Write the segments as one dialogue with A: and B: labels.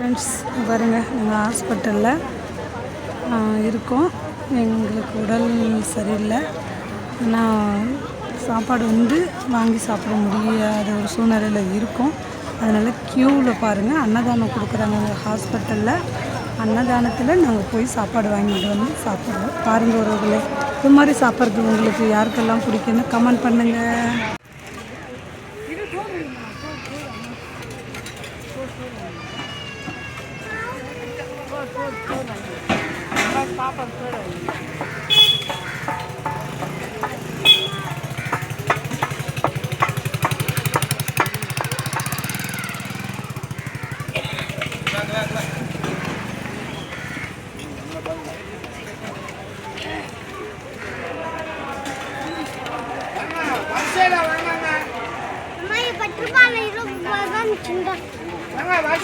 A: Friends பாருங்கள், நாங்கள் ஹாஸ்பிட்டலில் இருக்கோம். எங்களுக்கு உடல் சரியில்லை. ஆனால் சாப்பாடு வாங்கி சாப்பிட முடியாத ஒரு சூழ்நிலையில் இருக்கோம். அதனால் க்யூவில் பாருங்கள் அன்னதானம் கொடுக்குறாங்க. எங்கள் ஹாஸ்பிட்டலில் அன்னதானத்தில் நாங்கள் போய் சாப்பாடு வாங்கிட்டு வந்து சாப்பிட்றோம். பாருங்கள் உறவுகளே, இது மாதிரி சாப்பிட்றது உங்களுக்கு யாருக்கெல்லாம் பிடிக்குன்னு கமெண்ட் பண்ணுங்கள்.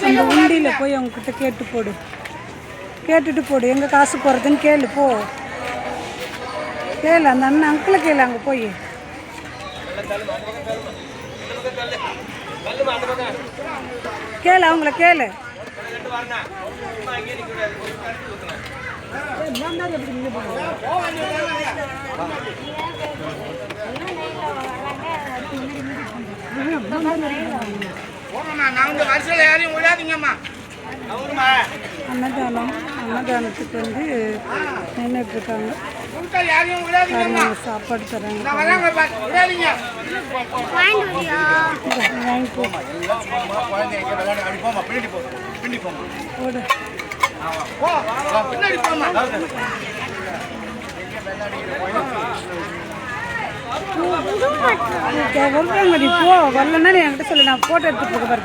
A: அந்த உண்டியில் போய் அவங்கக்கிட்ட கேட்டுட்டு போடு எங்கே காசு போகிறதுன்னு கேளு. கேளு, அந்த அண்ணன் அங்கிளை கேளு. அங்கே போய் கேளு, அவங்கள கேளு. அன்னதானத்துக்கு நின்றுட்டு இருக்காங்க. சாப்பாடு தராங்க. வருவாங்கடி, போ. வரலன்னா நீ என்கிட்ட சொல்லு, நான் ஃபோட்டோ எடுத்து போக பாரு.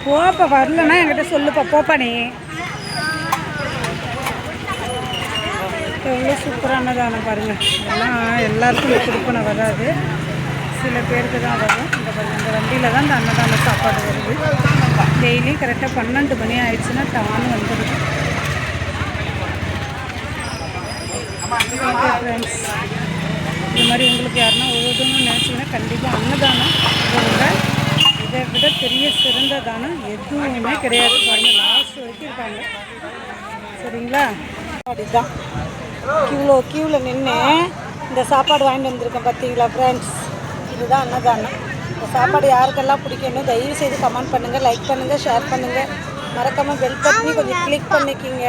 A: போப்பா, வரலன்னா என்கிட்ட சொல்லுப்பா. போப்பா, நீ எவ்வளோ சூப்பரானதான பாருங்கள். இதெல்லாம் எல்லாருக்கும் கொடுப்பன வராது, சில பேருக்கு தான் வரும். இந்த பாருங்கள், இந்த வண்டியில் தான் இந்த அன்னதான சாப்பாடு வருது. டெய்லி கரெக்டாக 12 மணி ஆயிடுச்சுன்னா டான்னு வந்துடுது. ஓகே ஃப்ரெண்ட்ஸ், இது மாதிரி உங்களுக்கு யாருன்னா உதவணும்னு நினச்சிங்கன்னா கண்டிப்பாக அன்னதானம் போடுங்க. இதை விட பெரிய சிறந்த தானம் எதுவுமே கிடையாது. பாருங்கள், லாஸ்ட் வரைக்கும் இருக்காங்க. சரிங்களா? அப்படிதான் க்யூவில் நின்று இந்த சாப்பாடு வாங்கிட்டு வந்திருக்கேன். பார்த்தீங்களா ஃப்ரெண்ட்ஸ், இதுதான் அன்னதானம். இந்த சாப்பாடு யாருக்கெல்லாம் பிடிக்கணும் தயவு செய்து கமெண்ட் பண்ணுங்கள், லைக் பண்ணுங்கள், ஷேர் பண்ணுங்கள். மறக்காமல் பெல் பட்டனையும் கொஞ்சம் கிளிக் பண்ணிக்கிங்க.